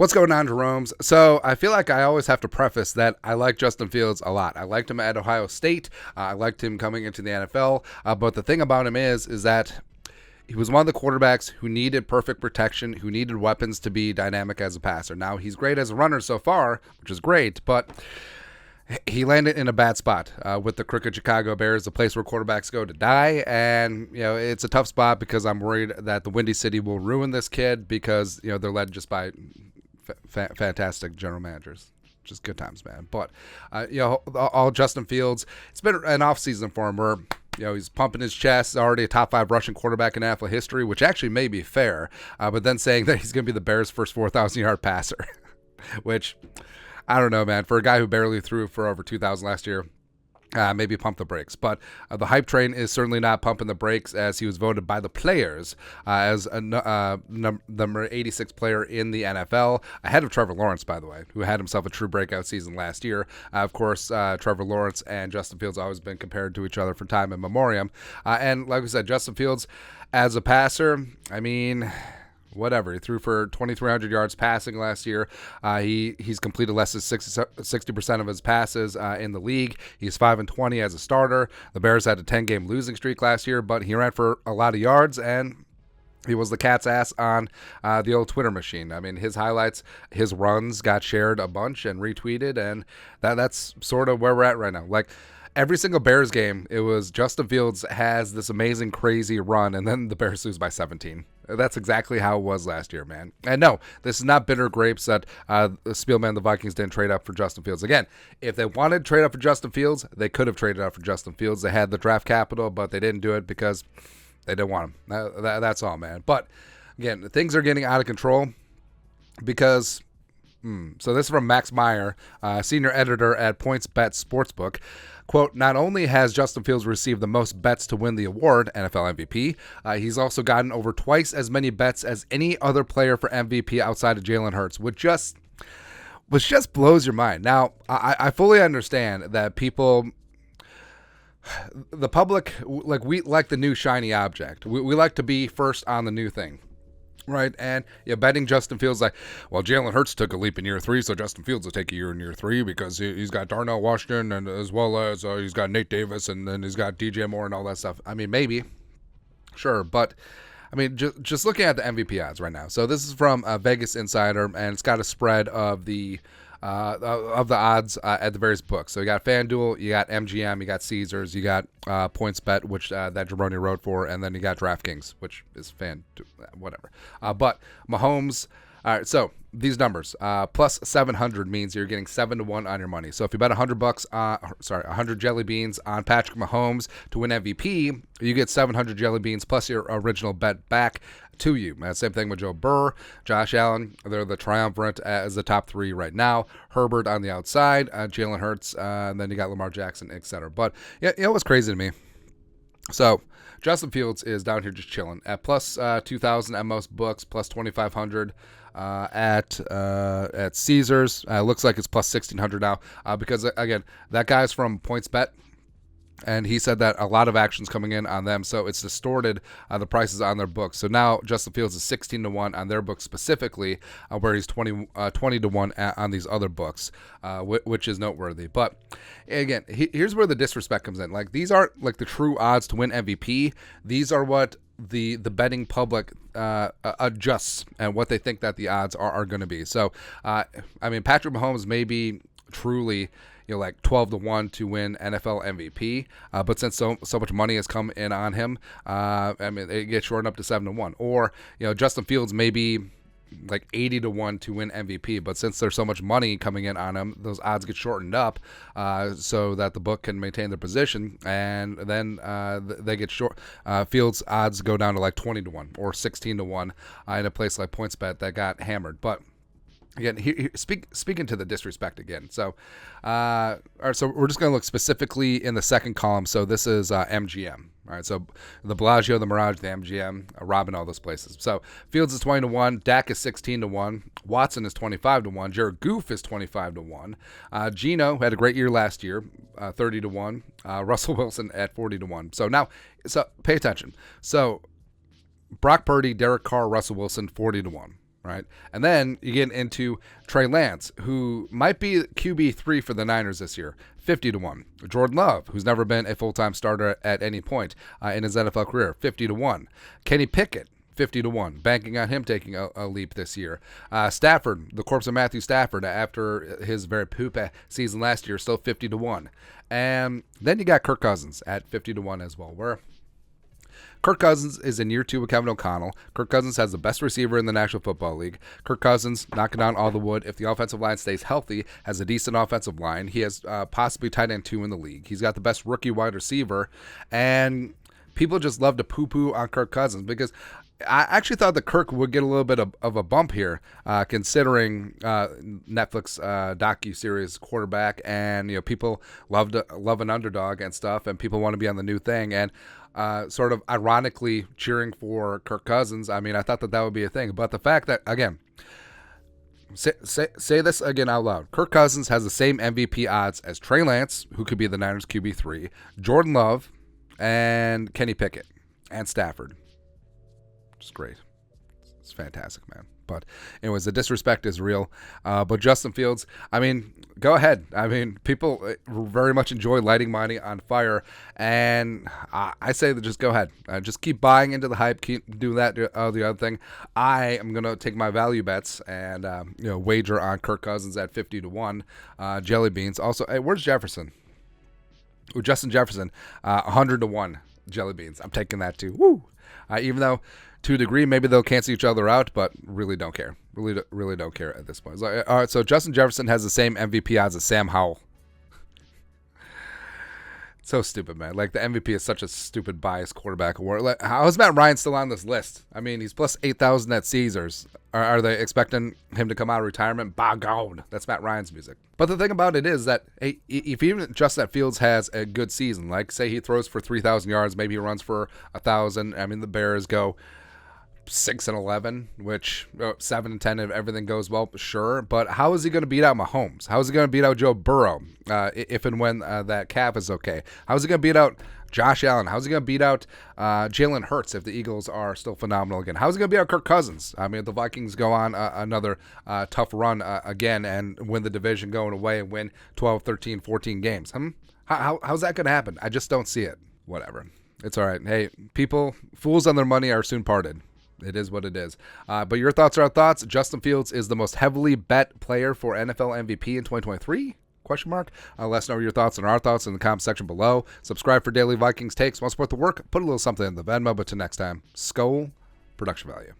What's going on, Jerome's? So I feel like I always have to preface that I like Justin Fields a lot. I liked him at Ohio State. I liked him coming into the NFL. But the thing about him is that he was one of the quarterbacks who needed perfect protection, who needed weapons to be dynamic as a passer. Now, he's great as a runner so far, which is great, but he landed in a bad spot with the crooked Chicago Bears, the place where quarterbacks go to die. And, it's a tough spot because I'm worried that the Windy City will ruin this kid because, they're led just by fantastic general managers. Just good times, man. But, all Justin Fields, it's been an offseason for him where, he's pumping his chest, already a top 5 rushing quarterback in NFL history, which actually may be fair, but then saying that he's going to be the Bears' first 4,000-yard passer, which, I don't know, man. For a guy who barely threw for over 2,000 last year, maybe pump the brakes. But the hype train is certainly not pumping the brakes, as he was voted by the players as number 86 player in the NFL, ahead of Trevor Lawrence, by the way, who had himself a true breakout season last year. Of course, Trevor Lawrence and Justin Fields have always been compared to each other for time immemorial. And like we said, Justin Fields as a passer, I mean, whatever. He threw for 2,300 yards passing last year. He's completed less than 60% of his passes in the league. He's 5-20 as a starter. The Bears had a 10-game losing streak last year, but he ran for a lot of yards, and he was the cat's ass on the old Twitter machine. I mean, his highlights, his runs got shared a bunch and retweeted, and that's sort of where we're at right now. Like, every single Bears game, it was Justin Fields has this amazing, crazy run, and then the Bears lose by 17. That's exactly how it was last year, man. And no, this is not bitter grapes that Spielman, the Vikings, didn't trade up for Justin Fields. Again, if they wanted to trade up for Justin Fields, they could have traded up for Justin Fields. They had the draft capital, but they didn't do it because they didn't want him. That's all, man. But again, things are getting out of control because... So this is from Max Meyer, senior editor at PointsBet Sportsbook. Quote, not only has Justin Fields received the most bets to win the award, NFL MVP, he's also gotten over twice as many bets as any other player for MVP outside of Jalen Hurts, which just blows your mind. Now, I fully understand that the public, like, we like the new shiny object. We like to be first on the new thing. Right, and betting Justin Fields like, well, Jalen Hurts took a leap in year 3, so Justin Fields will take a year in year 3 because he's got Darnell Washington, and as well as he's got Nate Davis, and then he's got DJ Moore and all that stuff. I mean, maybe, sure, but I mean, just looking at the MVP odds right now. So this is from Vegas Insider, and it's got a spread of the odds at the various books. So you got FanDuel, you got MGM, you got Caesars, you got PointsBet, which that Jabroni wrote for, and then you got DraftKings, which is whatever. But Mahomes. All right, so these numbers plus 700 means you're getting 7-1 on your money. So if you bet $100, 100 jelly beans on Patrick Mahomes to win MVP, you get 700 jelly beans plus your original bet back to you. Same thing with Joe Burr, Josh Allen. They're the triumvirate as the top 3 right now. Herbert on the outside, Jalen Hurts, and then you got Lamar Jackson, etc. But yeah, it was crazy to me. So Justin Fields is down here just chilling at plus 2,000 at most books, plus 2,500 at Caesars. Looks like it's plus 1,600 now because, again, that guy's from PointsBet, and he said that a lot of action's coming in on them, so it's distorted the prices on their books. So now Justin Fields is 16-1 on their books specifically, where he's 20-1 on these other books, which is noteworthy. But again, here's where the disrespect comes in. Like, these aren't like the true odds to win MVP. These are what the betting public adjusts and what they think that the odds are going to be. So, I mean, Patrick Mahomes may be truly, like 12-1 to win NFL MVP. But since so much money has come in on him, I mean, it gets shortened up to 7-1. Or, Justin Fields may be like 80-1 to win MVP, but since there's so much money coming in on him, those odds get shortened up so that the book can maintain their position, and then they get short. Fields odds go down to like 20-1 or 16-1 in a place like PointsBet that got hammered. But again, speaking to the disrespect again. So, all right, so we're just going to look specifically in the second column. So this is MGM. All right, so the Bellagio, the Mirage, the MGM, Robin, all those places. So Fields is 20-1, Dak is 16-1, Watson is 25-1, Jared Goff is 25-1, Geno had a great year last year, 30-1, Russell Wilson at 40-1. So pay attention. So Brock Purdy, Derek Carr, Russell Wilson, 40-1. right? And then you get into Trey Lance, who might be QB3 for the Niners this year, 50-1. Jordan Love, who's never been a full-time starter at any point in his NFL career, 50-1. Kenny Pickett, 50-1, banking on him taking a leap this year. Stafford, the corpse of Matthew Stafford after his very poop season last year, still 50-1. And then you got Kirk Cousins at 50-1 as well, where Kirk Cousins is in year 2 with Kevin O'Connell. Kirk Cousins has the best receiver in the National Football League. Kirk Cousins, knocking down all the wood. If the offensive line stays healthy, has a decent offensive line. He has possibly tight end 2 in the league. He's got the best rookie wide receiver. And people just love to poo-poo on Kirk Cousins because I actually thought that Kirk would get a little bit of a bump here, considering Netflix docu-series quarterback, and people love an underdog and stuff, and people want to be on the new thing, and sort of ironically cheering for Kirk Cousins. I mean, I thought that would be a thing, but the fact that, again, say this again out loud. Kirk Cousins has the same MVP odds as Trey Lance, who could be the Niners QB3, Jordan Love, and Kenny Pickett, and Stafford. Just great. It's fantastic, man. But anyways, the disrespect is real. But Justin Fields, I mean, go ahead. I mean, people very much enjoy lighting money on fire, and I say that just go ahead. Just keep buying into the hype. Keep doing that. The other thing, I am gonna take my value bets and wager on Kirk Cousins at 50-1. Jelly beans. Also, hey, where's Jefferson? Ooh, Justin Jefferson, 100-1. Jelly beans. I'm taking that too. Woo! Even though, to a degree, maybe they'll cancel each other out, but really don't care. Really don't care at this point. All right, so Justin Jefferson has the same MVP odds as Sam Howell. So stupid, man. Like, the MVP is such a stupid biased quarterback award. Like, how is Matt Ryan still on this list? I mean, he's plus 8,000 at Caesars. Are they expecting him to come out of retirement? By God, that's Matt Ryan's music. But the thing about it is that, hey, if even Justin Fields has a good season, like say he throws for 3,000 yards, maybe he runs for 1,000. I mean, the Bears go 6-11, which 7-10 if everything goes well, sure. But how is he going to beat out Mahomes? How is he going to beat out Joe Burrow if and when that calf is okay? How is he going to beat out Josh Allen? How's he going to beat out Jalen Hurts if the Eagles are still phenomenal again? How's he going to beat out Kirk Cousins? I mean, if the Vikings go on another tough run again and win the division going away and win 12, 13, 14 games. How's that going to happen? I just don't see it. Whatever. It's all right. Hey, fools on their money are soon parted. It is what it is. But your thoughts are our thoughts. Justin Fields is the most heavily bet player for NFL MVP in 2023? Question mark. Let us know your thoughts and our thoughts in the comment section below. Subscribe for daily Vikings takes. Want to support the work? Put a little something in the Venmo. But till next time, Skol, production value.